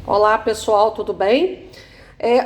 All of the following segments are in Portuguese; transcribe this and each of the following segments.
Olá pessoal, tudo bem?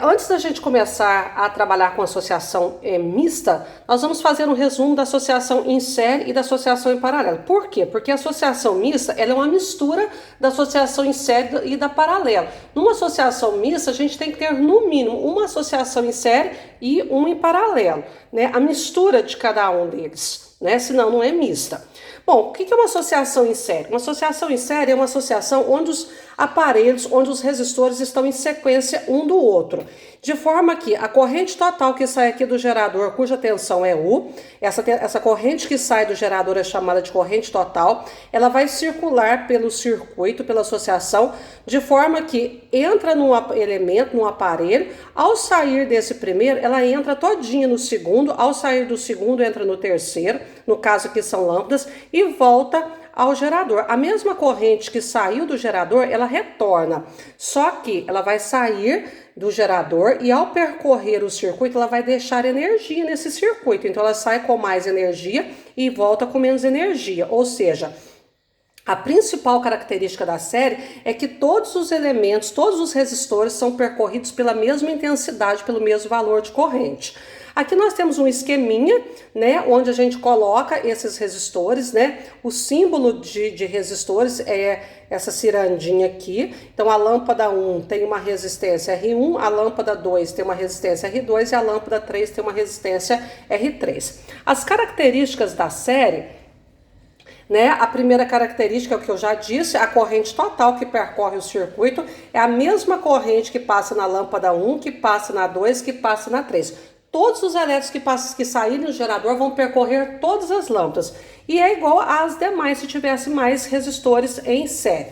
Antes da gente começar a trabalhar com associação mista, nós vamos fazer um resumo da associação em série e da associação em paralelo. Por quê? Porque a associação mista ela é uma mistura da associação em série e da paralelo. Numa associação mista, a gente tem que ter no mínimo uma associação em série e uma em paralelo, né? A mistura de cada um deles, né? Senão não é mista. Bom, o que é uma associação em série? Uma associação em série é uma associação onde os aparelhos, onde os resistores estão em sequência um do outro. De forma que a corrente total que sai aqui do gerador, cuja tensão é U, essa corrente que sai do gerador é chamada de corrente total, ela vai circular pelo circuito, pela associação, de forma que entra num elemento, num aparelho, ao sair desse primeiro, ela entra todinha no segundo, ao sair do segundo entra no terceiro, no caso aqui são lâmpadas, e volta ao gerador. A mesma corrente que saiu do gerador, ela retorna, só que ela vai sair do gerador e ao percorrer o circuito, ela vai deixar energia nesse circuito. Então ela sai com mais energia e volta com menos energia, ou seja, a principal característica da série é que todos os elementos, todos os resistores são percorridos pela mesma intensidade, pelo mesmo valor de corrente. Aqui nós temos um esqueminha, né, onde a gente coloca esses resistores, né? O símbolo de resistores é essa cirandinha aqui. Então a lâmpada 1 tem uma resistência R1, a lâmpada 2 tem uma resistência R2 e a lâmpada 3 tem uma resistência R3. As características da série, né? A primeira característica é o que eu já disse, a corrente total que percorre o circuito é a mesma corrente que passa na lâmpada 1, que passa na 2, que passa na 3. Todos os elétrons que saírem do gerador vão percorrer todas as lâmpadas e é igual às demais se tivesse mais resistores em série.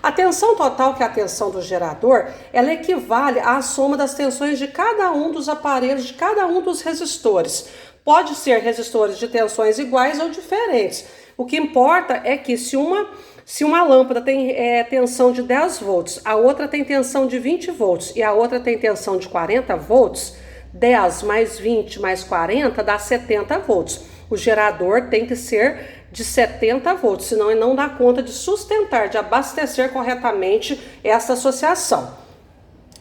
A tensão total, que é a tensão do gerador, ela equivale à soma das tensões de cada um dos aparelhos, de cada um dos resistores. Pode ser resistores de tensões iguais ou diferentes. O que importa é que se uma lâmpada tem tensão de 10 volts, a outra tem tensão de 20 volts e a outra tem tensão de 40 volts, 10 mais 20 mais 40 dá 70 volts. O gerador tem que ser de 70 volts, senão ele não dá conta de sustentar, de abastecer corretamente essa associação.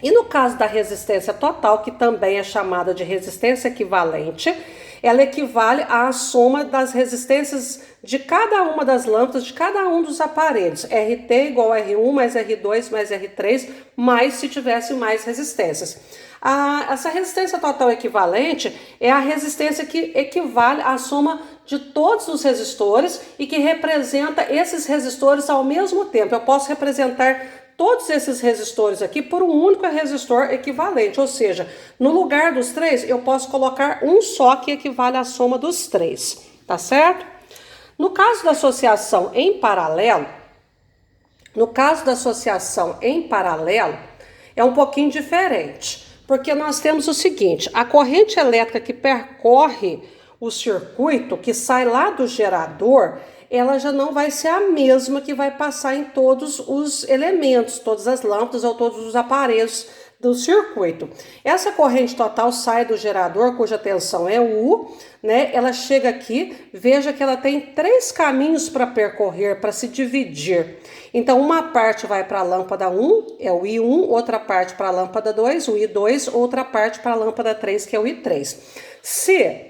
E no caso da resistência total, que também é chamada de resistência equivalente, ela equivale à soma das resistências de cada uma das lâmpadas, de cada um dos aparelhos. RT igual a R1 mais R2 mais R3, mais se tivesse mais resistências. Essa resistência total equivalente é a resistência que equivale à soma de todos os resistores e que representa esses resistores ao mesmo tempo. Eu posso representar todos esses resistores aqui por um único resistor equivalente, ou seja, no lugar dos três eu posso colocar um só que equivale à soma dos três, tá certo? No caso da associação em paralelo, é um pouquinho diferente, porque nós temos o seguinte, a corrente elétrica que percorre o circuito, que sai lá do gerador, ela já não vai ser a mesma que vai passar em todos os elementos, todas as lâmpadas ou todos os aparelhos do circuito. Essa corrente total sai do gerador, cuja tensão é U, né? Ela chega aqui, veja que ela tem 3 caminhos para percorrer, para se dividir. Então, uma parte vai para a lâmpada 1, é o I1, outra parte para a lâmpada 2, o I2, outra parte para a lâmpada 3, que é o I3. Se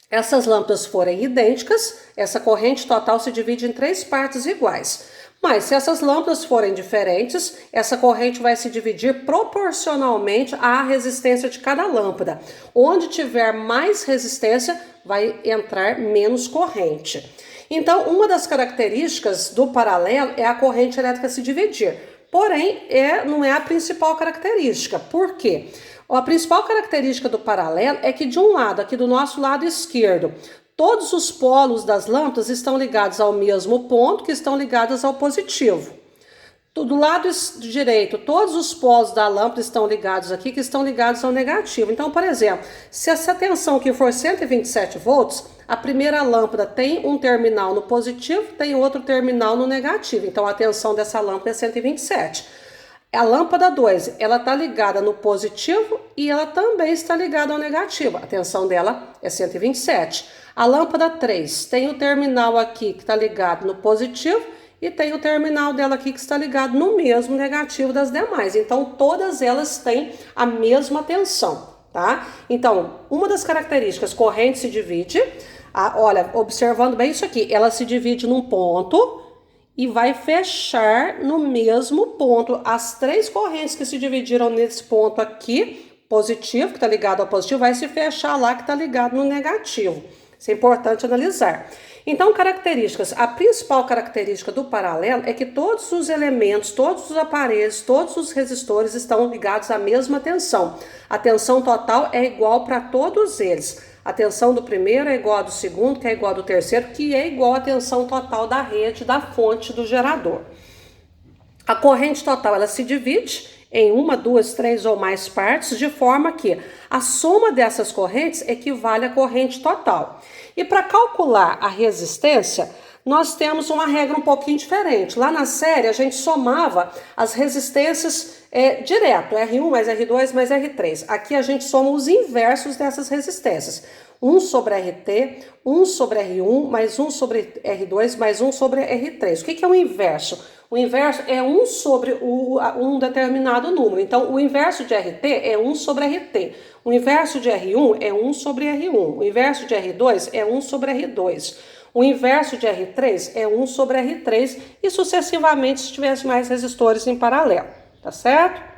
essas lâmpadas forem idênticas, essa corrente total se divide em 3 partes iguais. Mas se essas lâmpadas forem diferentes, essa corrente vai se dividir proporcionalmente à resistência de cada lâmpada. Onde tiver mais resistência, vai entrar menos corrente. Então, uma das características do paralelo é a corrente elétrica se dividir. Porém, não é a principal característica. Por quê? A principal característica do paralelo é que de um lado, aqui do nosso lado esquerdo, todos os polos das lâmpadas estão ligados ao mesmo ponto, que estão ligados ao positivo. Do lado direito, todos os polos da lâmpada estão ligados aqui, que estão ligados ao negativo. Então, por exemplo, se essa tensão aqui for 127 volts, a primeira lâmpada tem um terminal no positivo, tem outro terminal no negativo. Então, a tensão dessa lâmpada é 127. A lâmpada 2, ela está ligada no positivo e ela também está ligada ao negativo. A tensão dela é 127. A lâmpada 3 tem o terminal aqui que está ligado no positivo e tem o terminal dela aqui que está ligado no mesmo negativo das demais. Então, todas elas têm a mesma tensão, tá? Então, uma das características, corrente se divide, olha, observando bem isso aqui, ela se divide num ponto e vai fechar no mesmo ponto. As três correntes que se dividiram nesse ponto aqui, positivo, que está ligado ao positivo, vai se fechar lá que está ligado no negativo. Isso é importante analisar. Então, características. A principal característica do paralelo é que todos os elementos, todos os aparelhos, todos os resistores estão ligados à mesma tensão. A tensão total é igual para todos eles. A tensão do primeiro é igual à do segundo, que é igual à do terceiro, que é igual à tensão total da rede, da fonte do gerador. A corrente total, ela se divide em uma, duas, três ou mais partes, de forma que a soma dessas correntes equivale à corrente total. E para calcular a resistência, nós temos uma regra um pouquinho diferente. Lá na série, a gente somava as resistências direto, R1 mais R2 mais R3. Aqui a gente soma os inversos dessas resistências. 1 sobre RT, 1 sobre R1, mais 1 sobre R2, mais 1 sobre R3. O que é o inverso? O inverso é 1 sobre um determinado número. Então, o inverso de RT é 1 sobre RT. O inverso de R1 é 1 sobre R1. O inverso de R2 é 1 sobre R2. O inverso de R3 é 1 sobre R3 e sucessivamente se tivesse mais resistores em paralelo. Tá certo?